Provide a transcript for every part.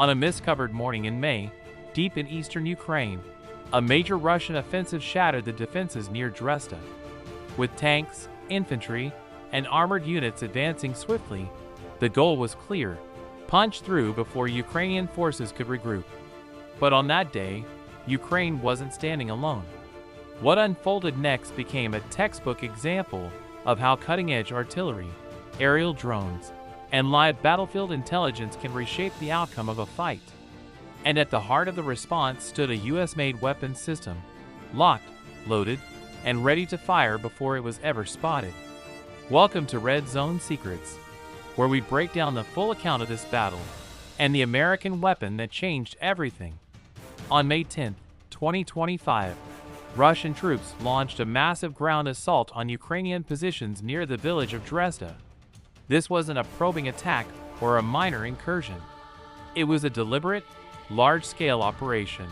On a mist-covered morning in May, deep in eastern Ukraine, a major Russian offensive shattered the defenses near Dresda. With tanks, infantry, and armored units advancing swiftly, the goal was clear: punch through before Ukrainian forces could regroup. But on that day, Ukraine wasn't standing alone. What unfolded next became a textbook example of how cutting-edge artillery, aerial drones, and live battlefield intelligence can reshape the outcome of a fight. And at the heart of the response stood a US-made weapons system, locked, loaded, and ready to fire before it was ever spotted. Welcome to Red Zone Secrets, where we break down the full account of this battle and the American weapon that changed everything. On May 10, 2025, Russian troops launched a massive ground assault on Ukrainian positions near the village of Dresda. This wasn't a probing attack or a minor incursion. It was a deliberate, large-scale operation,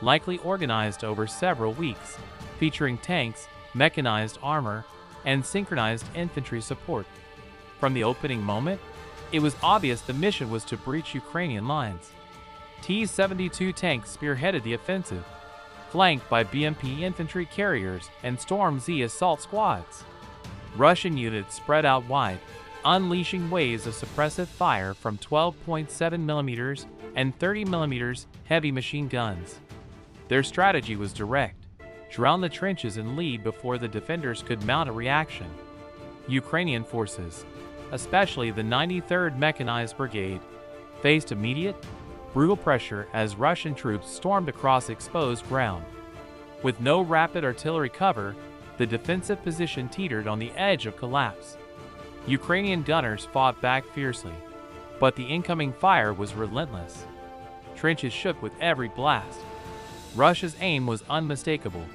likely organized over several weeks, featuring tanks, mechanized armor, and synchronized infantry support. From the opening moment, it was obvious the mission was to breach Ukrainian lines. T-72 tanks spearheaded the offensive, flanked by BMP infantry carriers and Storm Z assault squads. Russian units spread out wide, unleashing waves of suppressive fire from 12.7mm and 30mm heavy machine guns. Their strategy was direct: drown the trenches and lead before the defenders could mount a reaction. Ukrainian forces, especially the 93rd Mechanized Brigade, faced immediate, brutal pressure as Russian troops stormed across exposed ground. With no rapid artillery cover, the defensive position teetered on the edge of collapse. Ukrainian gunners fought back fiercely, but the incoming fire was relentless. Trenches shook with every blast. Russia's aim was unmistakable: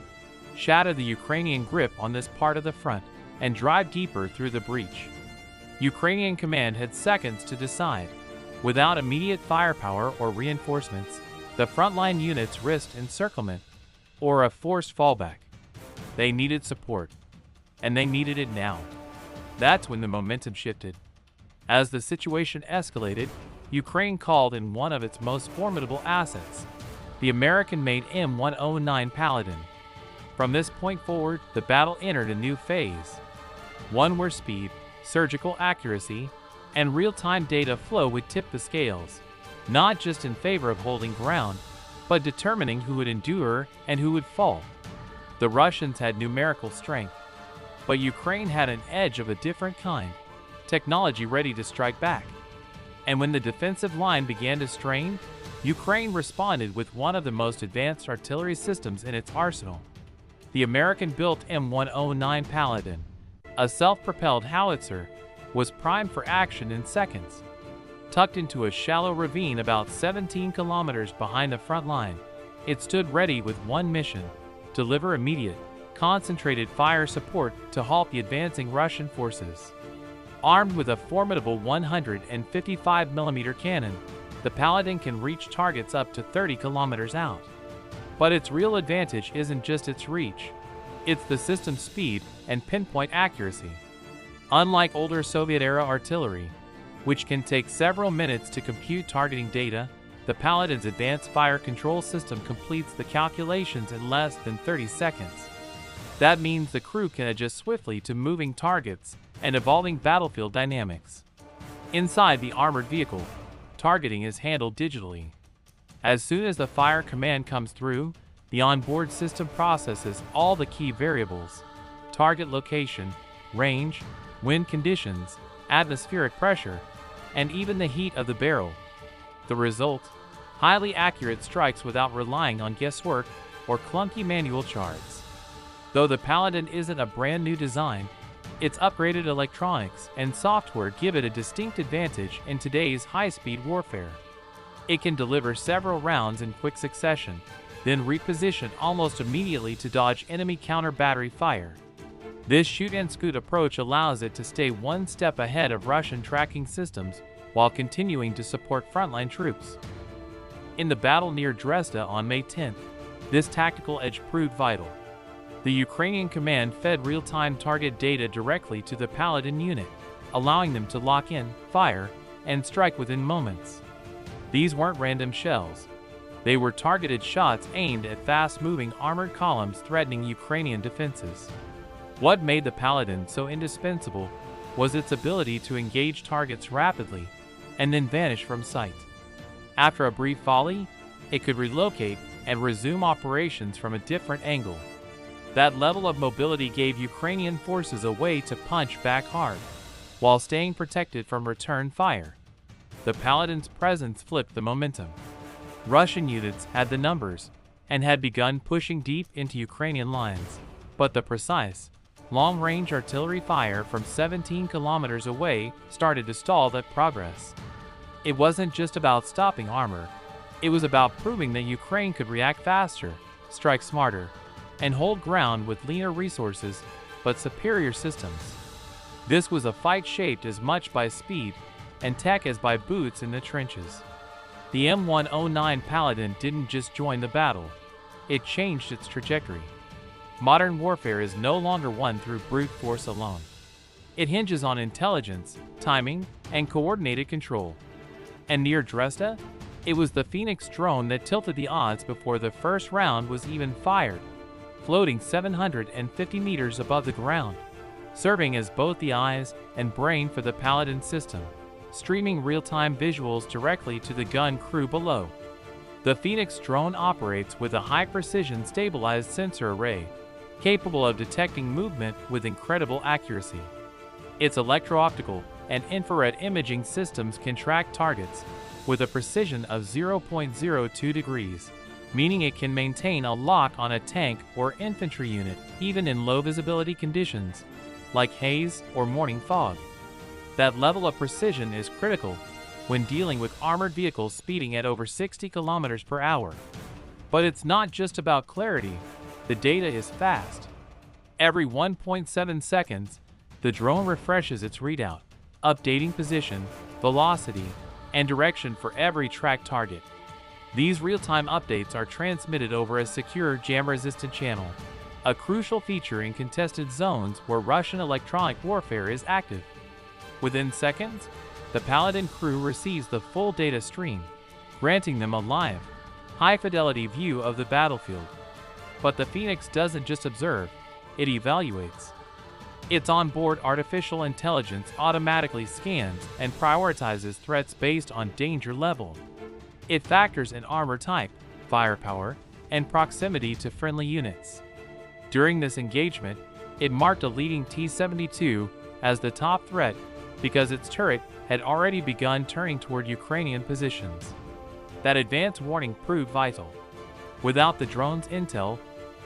shatter the Ukrainian grip on this part of the front and drive deeper through the breach. Ukrainian command had seconds to decide. Without immediate firepower or reinforcements, the frontline units risked encirclement or a forced fallback. They needed support, and they needed it now. That's when the momentum shifted. As the situation escalated, Ukraine called in one of its most formidable assets, the American-made M109 Paladin. From this point forward, the battle entered a new phase, one where speed, surgical accuracy, and real-time data flow would tip the scales, not just in favor of holding ground, but determining who would endure and who would fall. The Russians had numerical strength, but Ukraine had an edge of a different kind: technology ready to strike back. And when the defensive line began to strain, Ukraine responded with one of the most advanced artillery systems in its arsenal: the American-built M109 Paladin. A self-propelled howitzer was primed for action in seconds. Tucked into a shallow ravine about 17 kilometers behind the front line, it stood ready with one mission: deliver immediate, concentrated fire support to halt the advancing Russian forces. Armed with a formidable 155mm cannon, the Paladin can reach targets up to 30 kilometers out. But its real advantage isn't just its reach, it's the system's speed and pinpoint accuracy. Unlike older Soviet-era artillery, which can take several minutes to compute targeting data, the Paladin's advanced fire control system completes the calculations in less than 30 seconds. That means the crew can adjust swiftly to moving targets and evolving battlefield dynamics. Inside the armored vehicle, targeting is handled digitally. As soon as the fire command comes through, the onboard system processes all the key variables: target location, range, wind conditions, atmospheric pressure, and even the heat of the barrel. The result: highly accurate strikes without relying on guesswork or clunky manual charts. Though the Paladin isn't a brand new design, its upgraded electronics and software give it a distinct advantage in today's high-speed warfare. It can deliver several rounds in quick succession, then reposition almost immediately to dodge enemy counter-battery fire. This shoot-and-scoot approach allows it to stay one step ahead of Russian tracking systems while continuing to support frontline troops. In the battle near Dresda on May 10th, this tactical edge proved vital. The Ukrainian command fed real-time target data directly to the Paladin unit, allowing them to lock in, fire, and strike within moments. These weren't random shells. They were targeted shots aimed at fast-moving armored columns threatening Ukrainian defenses. What made the Paladin so indispensable was its ability to engage targets rapidly and then vanish from sight. After a brief volley, it could relocate and resume operations from a different angle. That level of mobility gave Ukrainian forces a way to punch back hard, while staying protected from return fire. The Paladin's presence flipped the momentum. Russian units had the numbers and had begun pushing deep into Ukrainian lines, but the precise, long-range artillery fire from 17 kilometers away started to stall that progress. It wasn't just about stopping armor, it was about proving that Ukraine could react faster, strike smarter, and hold ground with leaner resources but superior systems. This was a fight shaped as much by speed and tech as by boots in the trenches. The M109 Paladin didn't just join the battle, it changed its trajectory. Modern warfare is no longer won through brute force alone. It hinges on intelligence, timing, and coordinated control. And near Dresda, it was the Phoenix drone that tilted the odds before the first round was even fired, floating 750 meters above the ground, serving as both the eyes and brain for the Paladin system, streaming real-time visuals directly to the gun crew below. The Phoenix drone operates with a high-precision stabilized sensor array, capable of detecting movement with incredible accuracy. Its electro-optical and infrared imaging systems can track targets with a precision of 0.02 degrees, meaning it can maintain a lock on a tank or infantry unit even in low-visibility conditions, like haze or morning fog. That level of precision is critical when dealing with armored vehicles speeding at over 60 kilometers per hour. But it's not just about clarity, the data is fast. Every 1.7 seconds, the drone refreshes its readout, updating position, velocity, and direction for every tracked target. These real-time updates are transmitted over a secure jam-resistant channel, a crucial feature in contested zones where Russian electronic warfare is active. Within seconds, the Paladin crew receives the full data stream, granting them a live, high-fidelity view of the battlefield. But the Phoenix doesn't just observe, it evaluates. Its onboard artificial intelligence automatically scans and prioritizes threats based on danger level. It factors in armor type, firepower, and proximity to friendly units. During this engagement, it marked a leading T-72 as the top threat because its turret had already begun turning toward Ukrainian positions. That advance warning proved vital. Without the drone's intel,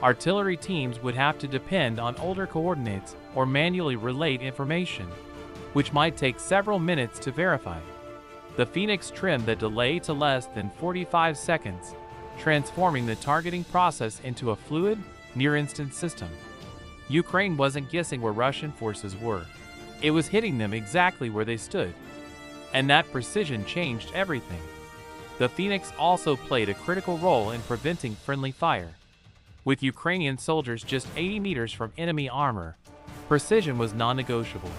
artillery teams would have to depend on older coordinates or manually relay information, which might take several minutes to verify. The Phoenix trimmed the delay to less than 45 seconds, transforming the targeting process into a fluid, near-instant system. Ukraine wasn't guessing where Russian forces were. It was hitting them exactly where they stood. And that precision changed everything. The Phoenix also played a critical role in preventing friendly fire. With Ukrainian soldiers just 80 meters from enemy armor, precision was non-negotiable.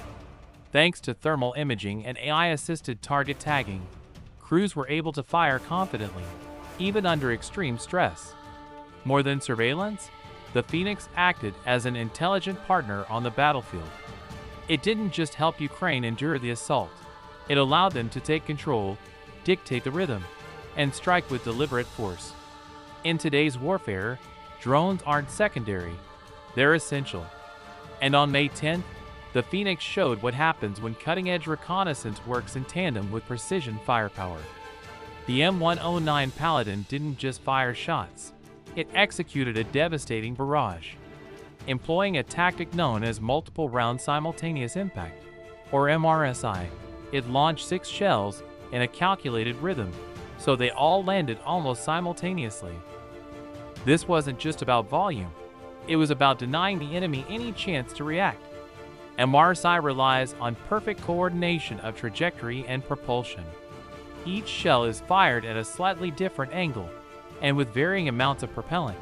Thanks to thermal imaging and AI-assisted target tagging, crews were able to fire confidently, even under extreme stress. More than surveillance, the Phoenix acted as an intelligent partner on the battlefield. It didn't just help Ukraine endure the assault, it allowed them to take control, dictate the rhythm, and strike with deliberate force. In today's warfare, drones aren't secondary, they're essential. And on May 10th, the Phoenix showed what happens when cutting-edge reconnaissance works in tandem with precision firepower. The M109 Paladin didn't just fire shots, it executed a devastating barrage. Employing a tactic known as multiple round simultaneous impact, or MRSI, it launched 6 shells in a calculated rhythm, so they all landed almost simultaneously. This wasn't just about volume, it was about denying the enemy any chance to react. MRSI relies on perfect coordination of trajectory and propulsion. Each shell is fired at a slightly different angle, and with varying amounts of propellant,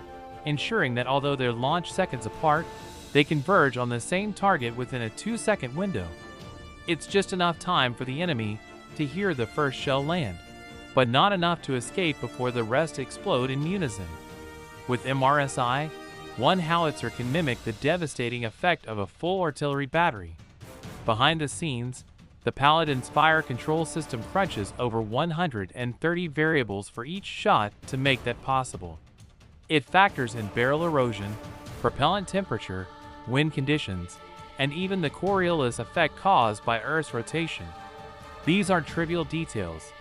ensuring that although they're launched seconds apart, they converge on the same target within a 2-second window. It's just enough time for the enemy to hear the first shell land. but not enough to escape before the rest explode in unison. With MRSI, one howitzer can mimic the devastating effect of a full artillery battery. Behind the scenes, the Paladin's fire control system crunches over 130 variables for each shot to make that possible. It factors in barrel erosion, propellant temperature, wind conditions, and even the Coriolis effect caused by Earth's rotation. These aren't trivial details.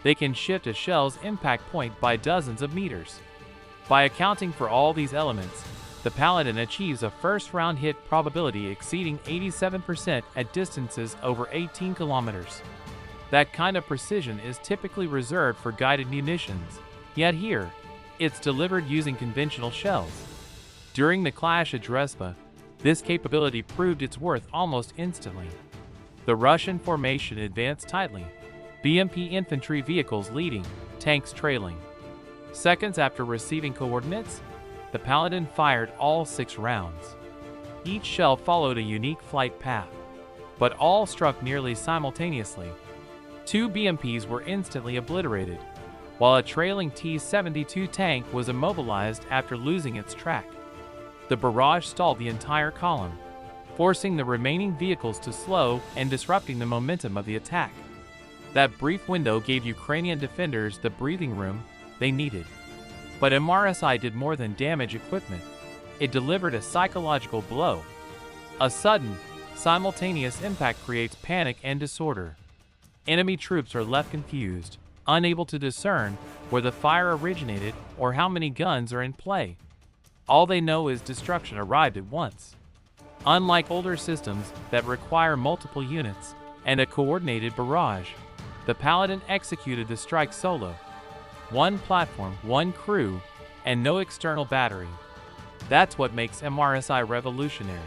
They can shift a shell's impact point by dozens of meters. By accounting for all these elements, the Paladin achieves a first-round hit probability exceeding 87% at distances over 18 kilometers. That kind of precision is typically reserved for guided munitions, yet here, it's delivered using conventional shells. During the clash at Drespa, this capability proved its worth almost instantly. The Russian formation advanced tightly, BMP infantry vehicles leading, tanks trailing. Seconds after receiving coordinates, the Paladin fired all 6 rounds. Each shell followed a unique flight path, but all struck nearly simultaneously. 2 BMPs were instantly obliterated, while a trailing T-72 tank was immobilized after losing its track. The barrage stalled the entire column, forcing the remaining vehicles to slow and disrupting the momentum of the attack. That brief window gave Ukrainian defenders the breathing room they needed. But MRSI did more than damage equipment. It delivered a psychological blow. A sudden, simultaneous impact creates panic and disorder. Enemy troops are left confused, unable to discern where the fire originated or how many guns are in play. All they know is destruction arrived at once. Unlike older systems that require multiple units and a coordinated barrage, the Paladin executed the strike solo. 1 platform, 1 crew, and no external battery. That's what makes MRSI revolutionary.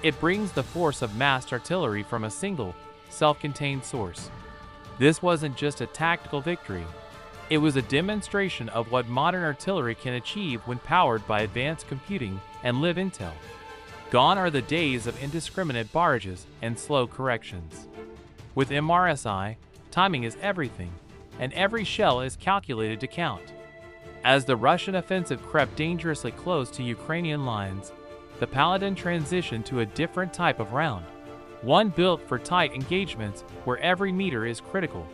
It brings the force of massed artillery from a single, self-contained source. This wasn't just a tactical victory. It was a demonstration of what modern artillery can achieve when powered by advanced computing and live intel. Gone are the days of indiscriminate barrages and slow corrections. With MRSI, timing is everything, and every shell is calculated to count. As the Russian offensive crept dangerously close to Ukrainian lines, the Paladin transitioned to a different type of round, one built for tight engagements where every meter is critical.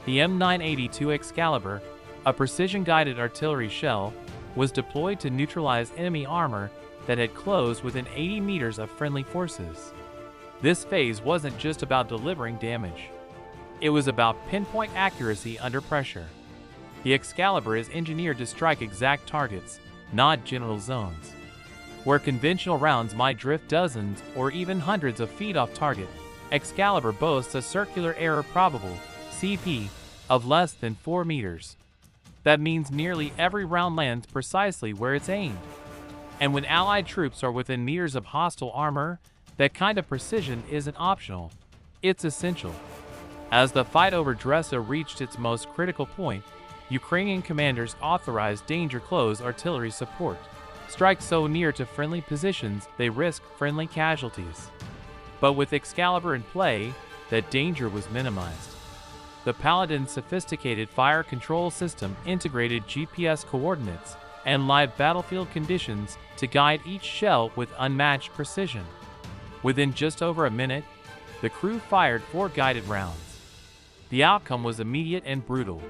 The M982 Excalibur, a precision-guided artillery shell, was deployed to neutralize enemy armor that had closed within 80 meters of friendly forces. This phase wasn't just about delivering damage. It was about pinpoint accuracy under pressure. The Excalibur is engineered to strike exact targets, not general zones. Where conventional rounds might drift dozens or even hundreds of feet off target, Excalibur boasts a circular error probable, CP, of less than 4 meters. That means nearly every round lands precisely where it's aimed. And when Allied troops are within meters of hostile armor, that kind of precision isn't optional. It's essential. As the fight over Dresa reached its most critical point, Ukrainian commanders authorized danger-close artillery support. Strike so near to friendly positions they risk friendly casualties. But with Excalibur in play, that danger was minimized. The Paladin's sophisticated fire control system integrated GPS coordinates and live battlefield conditions to guide each shell with unmatched precision. Within just over a minute, the crew fired 4 guided rounds. The outcome was immediate and brutal.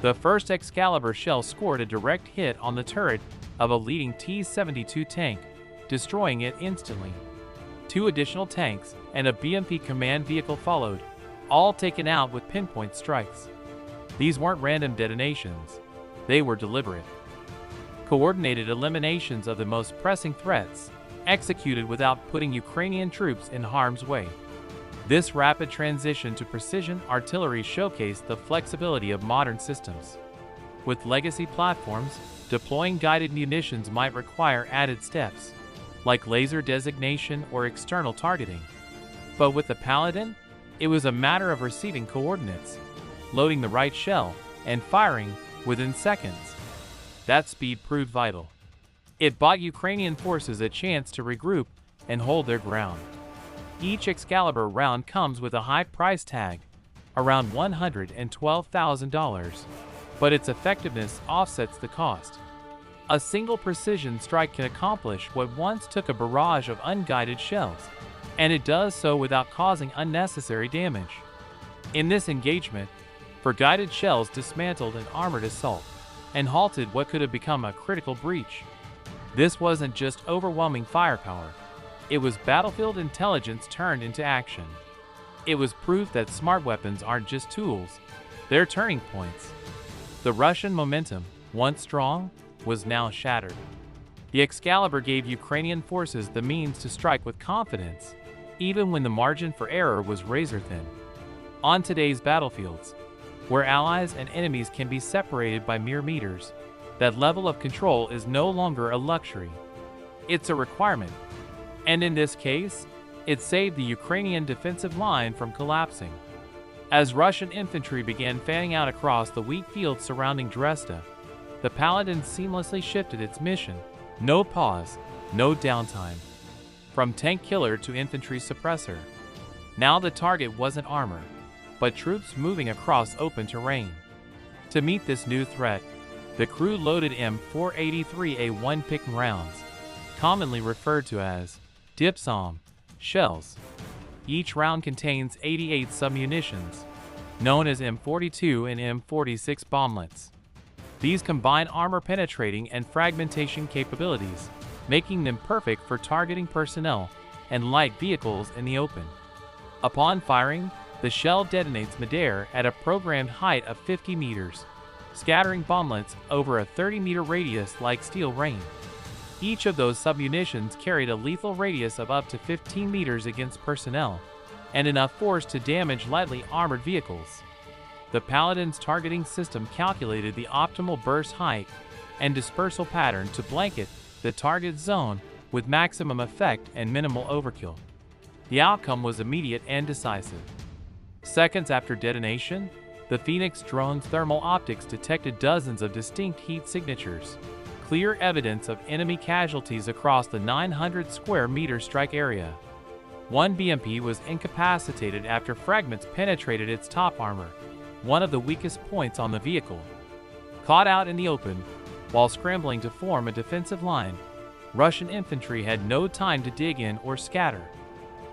The first Excalibur shell scored a direct hit on the turret of a leading T-72 tank, destroying it instantly. 2 additional tanks and a BMP command vehicle followed, all taken out with pinpoint strikes. These weren't random detonations. They were deliberate. Coordinated eliminations of the most pressing threats, executed without putting Ukrainian troops in harm's way. This rapid transition to precision artillery showcased the flexibility of modern systems. With legacy platforms, deploying guided munitions might require added steps, like laser designation or external targeting. But with the Paladin, it was a matter of receiving coordinates, loading the right shell, and firing within seconds. That speed proved vital. It bought Ukrainian forces a chance to regroup and hold their ground. Each Excalibur round comes with a high price tag, around $112,000, but its effectiveness offsets the cost. A single precision strike can accomplish what once took a barrage of unguided shells, and it does so without causing unnecessary damage. In this engagement, guided shells dismantled an armored assault and halted what could have become a critical breach. This wasn't just overwhelming firepower, it was battlefield intelligence turned into action. It was proof that smart weapons aren't just tools, they're turning points. The Russian momentum, once strong, was now shattered. The Excalibur gave Ukrainian forces the means to strike with confidence, even when the margin for error was razor-thin. On today's battlefields, where allies and enemies can be separated by mere meters, that level of control is no longer a luxury. It's a requirement. And in this case, it saved the Ukrainian defensive line from collapsing. As Russian infantry began fanning out across the wheat fields surrounding Dresda, the Paladin seamlessly shifted its mission. No pause, no downtime. From tank killer to infantry suppressor. Now the target wasn't armor, but troops moving across open terrain. To meet this new threat, the crew loaded M483A1 Pick rounds, commonly referred to as Dipsom shells. Each round contains 88 submunitions, known as M42 and M46 bomblets. These combine armor-penetrating and fragmentation capabilities, making them perfect for targeting personnel and light vehicles in the open. Upon firing, the shell detonates midair at a programmed height of 50 meters, scattering bomblets over a 30-meter radius like steel rain. Each of those submunitions carried a lethal radius of up to 15 meters against personnel, and enough force to damage lightly armored vehicles. The Paladin's targeting system calculated the optimal burst height and dispersal pattern to blanket the target zone with maximum effect and minimal overkill. The outcome was immediate and decisive. Seconds after detonation, the Phoenix drone's thermal optics detected dozens of distinct heat signatures, clear evidence of enemy casualties across the 900 square meter strike area. One BMP was incapacitated after fragments penetrated its top armor, one of the weakest points on the vehicle. Caught out in the open, while scrambling to form a defensive line, Russian infantry had no time to dig in or scatter.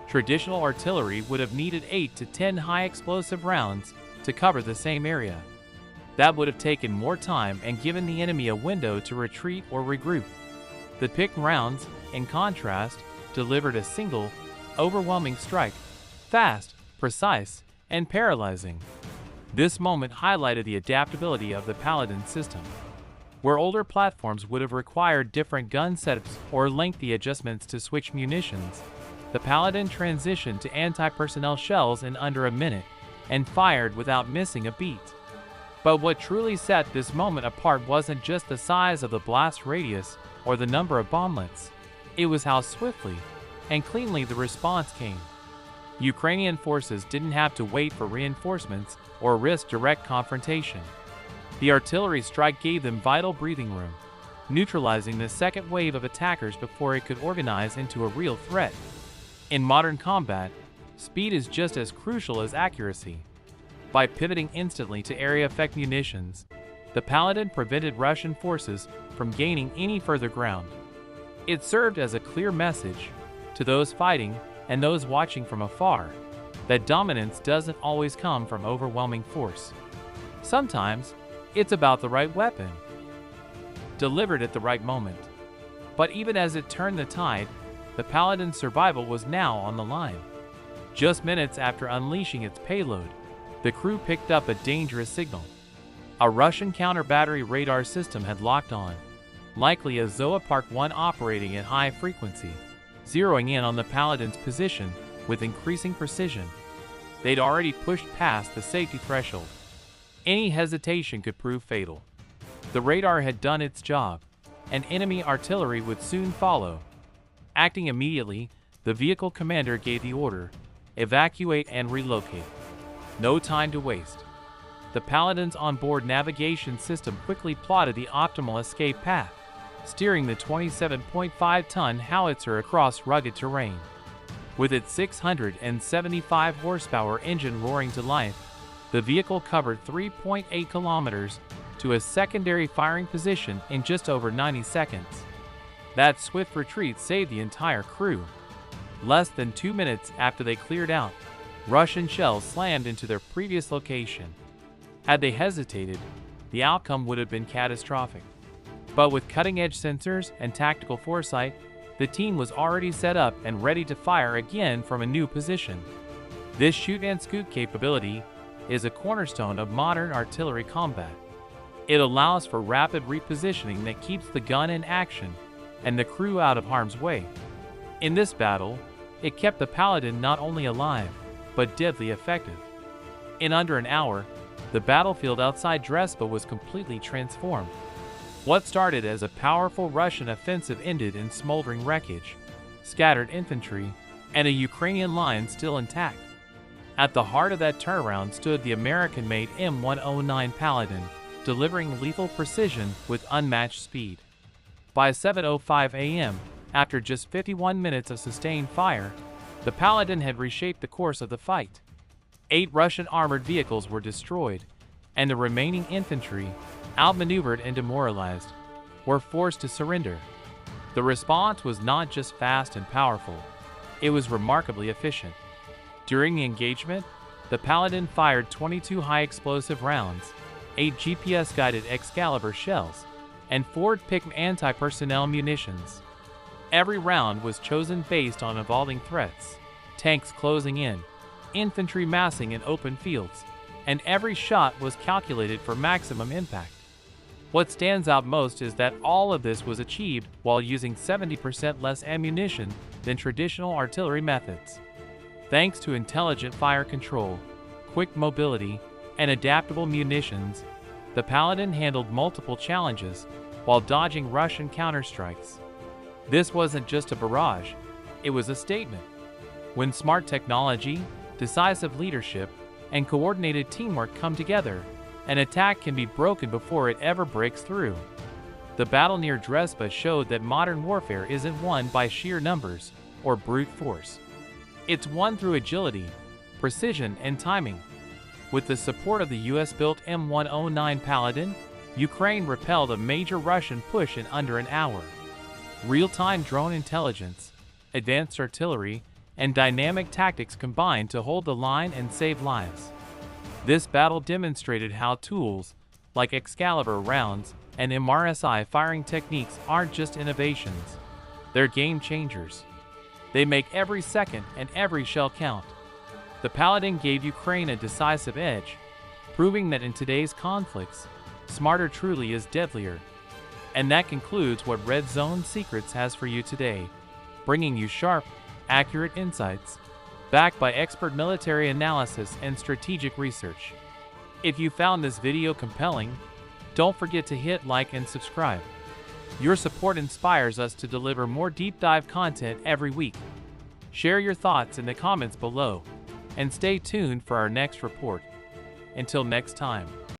Traditional artillery would have needed 8 to 10 high-explosive rounds to cover the same area. That would have taken more time and given the enemy a window to retreat or regroup. The picked rounds, in contrast, delivered a single, overwhelming strike, fast, precise, and paralyzing. This moment highlighted the adaptability of the Paladin system. Where older platforms would have required different gun setups or lengthy adjustments to switch munitions, the Paladin transitioned to anti-personnel shells in under a minute and fired without missing a beat. But what truly set this moment apart wasn't just the size of the blast radius or the number of bomblets. It was how swiftly and cleanly the response came. Ukrainian forces didn't have to wait for reinforcements or risk direct confrontation. The artillery strike gave them vital breathing room, neutralizing the second wave of attackers before it could organize into a real threat. In modern combat, speed is just as crucial as accuracy. By pivoting instantly to area-effect munitions, the Paladin prevented Russian forces from gaining any further ground. It served as a clear message to those fighting and those watching from afar that dominance doesn't always come from overwhelming force. Sometimes, it's about the right weapon, delivered at the right moment. But even as it turned the tide, the Paladin's survival was now on the line. Just minutes after unleashing its payload, the crew picked up a dangerous signal. A Russian counter-battery radar system had locked on, likely a Zoopark 1 operating at high frequency, zeroing in on the Paladin's position with increasing precision. They'd already pushed past the safety threshold. Any hesitation could prove fatal. The radar had done its job, and enemy artillery would soon follow. Acting immediately, the vehicle commander gave the order, evacuate and relocate. No time to waste. The Paladin's onboard navigation system quickly plotted the optimal escape path, steering the 27.5-ton howitzer across rugged terrain. With its 675 horsepower engine roaring to life, The vehicle covered 3.8 kilometers to a secondary firing position in just over 90 seconds. That swift retreat saved the entire crew. Less than 2 minutes after they cleared out, Russian shells slammed into their previous location. Had they hesitated, the outcome would have been catastrophic. But with cutting-edge sensors and tactical foresight, the team was already set up and ready to fire again from a new position. This shoot-and-scoot capability is a cornerstone of modern artillery combat. It allows for rapid repositioning that keeps the gun in action and the crew out of harm's way. In this battle, it kept the Paladin not only alive, but deadly effective. In under an hour, the battlefield outside Drespa was completely transformed. What started as a powerful Russian offensive ended in smoldering wreckage, scattered infantry, and a Ukrainian line still intact. At the heart of that turnaround stood the American-made M109 Paladin, delivering lethal precision with unmatched speed. By 7:05 a.m., after just 51 minutes of sustained fire, the Paladin had reshaped the course of the fight. 8 Russian armored vehicles were destroyed, and the remaining infantry, outmaneuvered and demoralized, were forced to surrender. The response was not just fast and powerful, it was remarkably efficient. During the engagement, the Paladin fired 22 high-explosive rounds, 8 GPS-guided Excalibur shells, and forward-picked anti-personnel munitions. Every round was chosen based on evolving threats, tanks closing in, infantry massing in open fields, and every shot was calculated for maximum impact. What stands out most is that all of this was achieved while using 70% less ammunition than traditional artillery methods. Thanks to intelligent fire control, quick mobility, and adaptable munitions, the Paladin handled multiple challenges while dodging Russian counterstrikes. This wasn't just a barrage, it was a statement. When smart technology, decisive leadership, and coordinated teamwork come together, an attack can be broken before it ever breaks through. The battle near Drespa showed that modern warfare isn't won by sheer numbers or brute force. It's won through agility, precision, and timing. With the support of the US-built M109 Paladin, Ukraine repelled a major Russian push in under an hour. Real-time drone intelligence, advanced artillery, and dynamic tactics combined to hold the line and save lives. This battle demonstrated how tools, like Excalibur rounds and MRSI firing techniques, aren't just innovations. They're game changers. They make every second and every shell count. The Paladin gave Ukraine a decisive edge, proving that in today's conflicts, smarter truly is deadlier. And that concludes what Red Zone Secrets has for you today, bringing you sharp, accurate insights, backed by expert military analysis and strategic research. If you found this video compelling, don't forget to hit like and subscribe. Your support inspires us to deliver more deep dive content every week. Share your thoughts in the comments below, and stay tuned for our next report. Until next time.